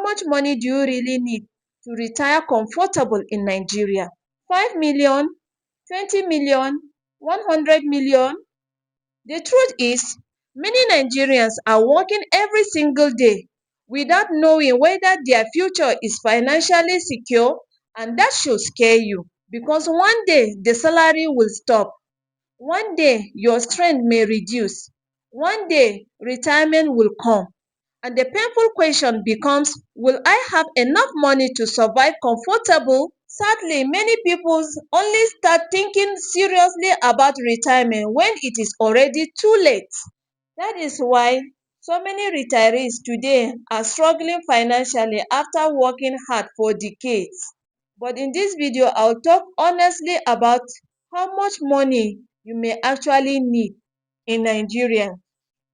much money do you really need to retire comfortable in Nigeria? 5 million, 20 million, 100 million? The truth is, many Nigerians are working every single day without knowing whether their future is financially secure, and that should scare you because one day the salary will stop. One day your strength may reduce. One day retirement will come. And the painful question becomes, will I have enough money to survive comfortable? Sadly, many people only start thinking seriously about retirement when it is already too late. That is why so many retirees today are struggling financially after working hard for decades. But in this video, I'll talk honestly about how much money you may actually need in Nigeria.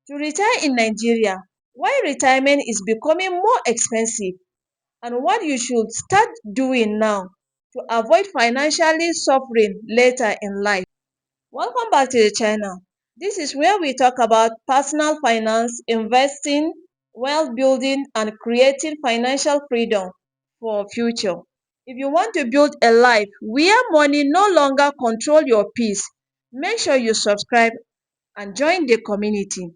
To retire in Nigeria, why retirement is becoming more expensive, and what you should start doing now to avoid financially suffering later in life. Welcome back to the channel. This is where we talk about personal finance, investing, wealth building, and creating financial freedom for future. If you want to build a life where money no longer control your peace, make sure you subscribe and join the community.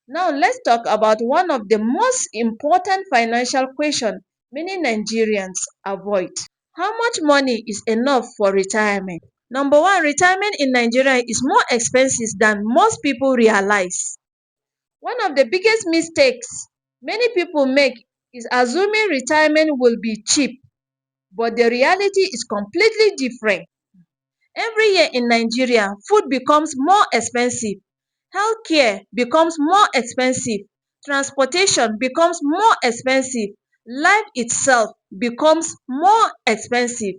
Now let's talk about one of the most important financial questions many Nigerians avoid. How much money is enough for retirement? Number one, retirement in Nigeria is more expensive than most people realize. One of the biggest mistakes many people make is assuming retirement will be cheap, but the reality is completely different. Every year in Nigeria, food becomes more expensive, healthcare becomes more expensive, transportation becomes more expensive, life itself becomes more expensive,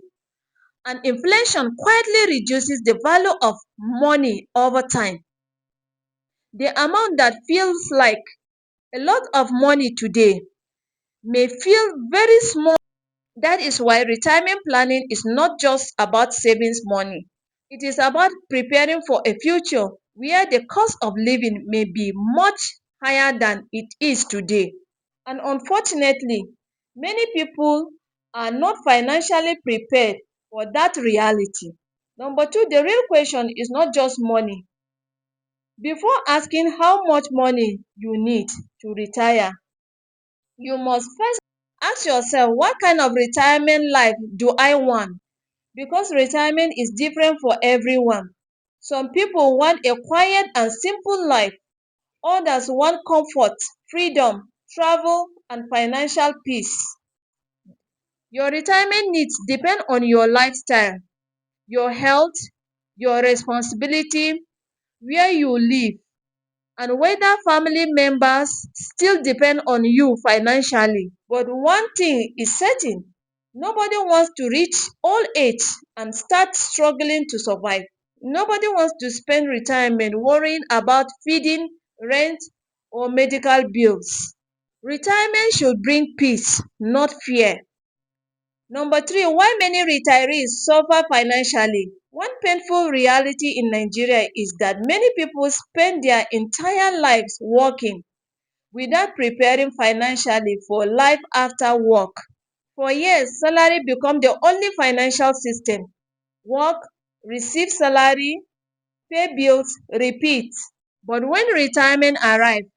and inflation quietly reduces the value of money over time. The amount that feels like a lot of money today may feel very small. That is why retirement planning is not just about savings money. It is about preparing for a future where the cost of living may be much higher than it is today. And unfortunately, many people are not financially prepared for that reality. Number two, the real question is not just money. Before asking how much money you need to retire, you must first ask yourself, what kind of retirement life do I want? Because retirement is different for everyone. Some people want a quiet and simple life. Others want comfort, freedom, travel, and financial peace. Your retirement needs depend on your lifestyle, your health, your responsibility, where you live, and whether family members still depend on you financially. But one thing is certain, nobody wants to reach old age and start struggling to survive. Nobody wants to spend retirement worrying about feeding, rent, or medical bills. Retirement should bring peace, not fear. Number three, why many retirees suffer financially? One painful reality in Nigeria is that many people spend their entire lives working without preparing financially for life after work. For years, salary become the only financial system. Work, receive salary, pay bills, repeat. But when retirement arrives,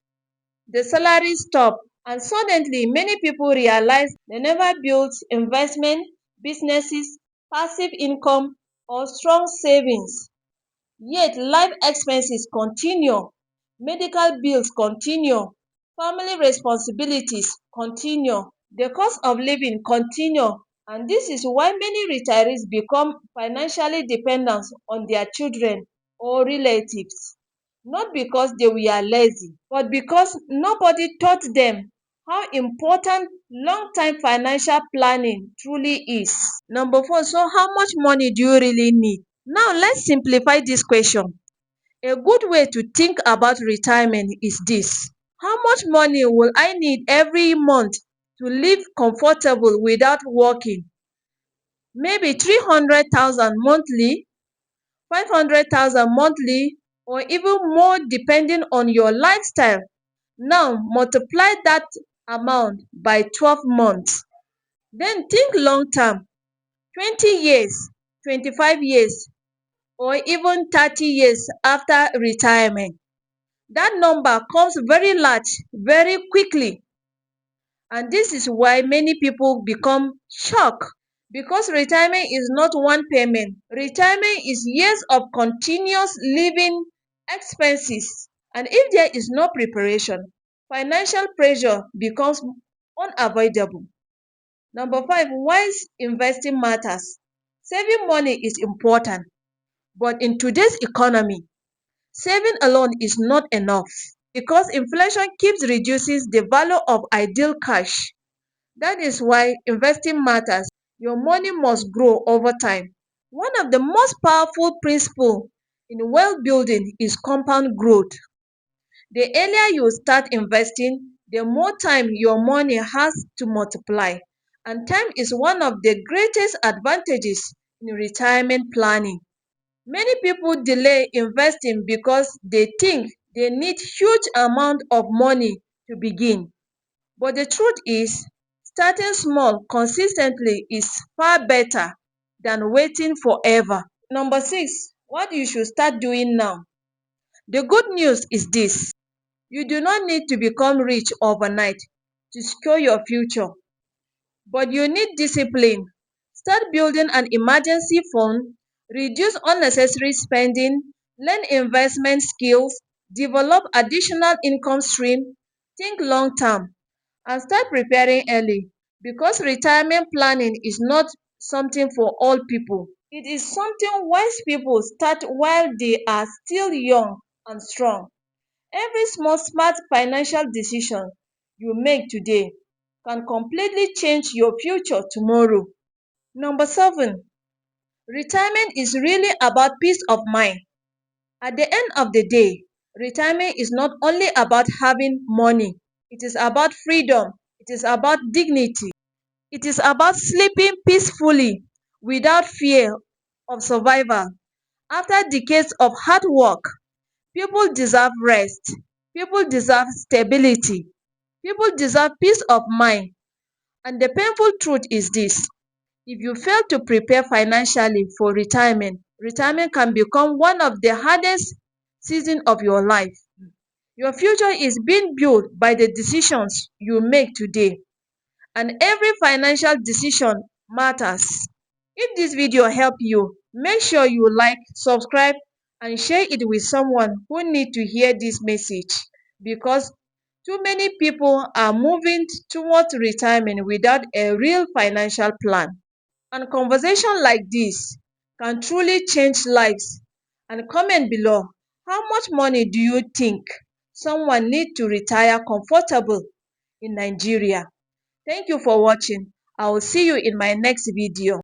the salary stop, and suddenly many people realize they never built investment, businesses, passive income, or strong savings. Yet life expenses continue, medical bills continue, family responsibilities continue, the cost of living continue, and this is why many retirees become financially dependent on their children or relatives. Not because they were lazy, but because nobody taught them how important long-term financial planning truly is. Number four, so how much money do you really need? Now let's simplify this question. A good way to think about retirement is this. How much money will I need every month to live comfortable without working? Maybe 300,000 monthly, 500,000 monthly, or even more depending on your lifestyle. Now multiply that amount by 12 months. Then think long term, 20 years, 25 years, or even 30 years after retirement. That number comes very large very quickly, and this is why many people become shocked, because retirement is not one payment. Retirement is years of continuous living expenses, and if there is no preparation, financial pressure becomes unavoidable. Number 5, why investing matters. Saving money is important, but in today's economy, saving alone is not enough, because inflation keeps reducing the value of ideal cash. That is why investing matters. Your money must grow over time. One of the most powerful principles in wealth building is compound growth. The earlier you start investing, the more time your money has to multiply. And time is one of the greatest advantages in retirement planning. Many people delay investing because they think they need huge amount of money to begin. But the truth is, starting small consistently is far better than waiting forever. Number 6, what you should start doing now. The good news is this: you do not need to become rich overnight to secure your future, but you need discipline. Start building an emergency fund, reduce unnecessary spending, learn investment skills, develop additional income stream, think long term, and start preparing early, because retirement planning is not something for all people. It is something wise people start while they are still young and strong. Every small smart financial decision you make today can completely change your future tomorrow. Number 7, retirement is really about peace of mind. At the end of the day, retirement is not only about having money, it is about freedom, it is about dignity, it is about sleeping peacefully without fear of survival. After decades of hard work, people deserve rest, people deserve stability, people deserve peace of mind. And the painful truth is this: if you fail to prepare financially for retirement, retirement can become one of the hardest seasons of your life. Your future is being built by the decisions you make today, and every financial decision matters. If this video helped you, make sure you like, subscribe, and share it with someone who needs to hear this message, because too many people are moving towards retirement without a real financial plan. And conversation like this can truly change lives. And comment below, how much money do you think someone need to retire comfortable in Nigeria? Thank you for watching. I will see you in my next video.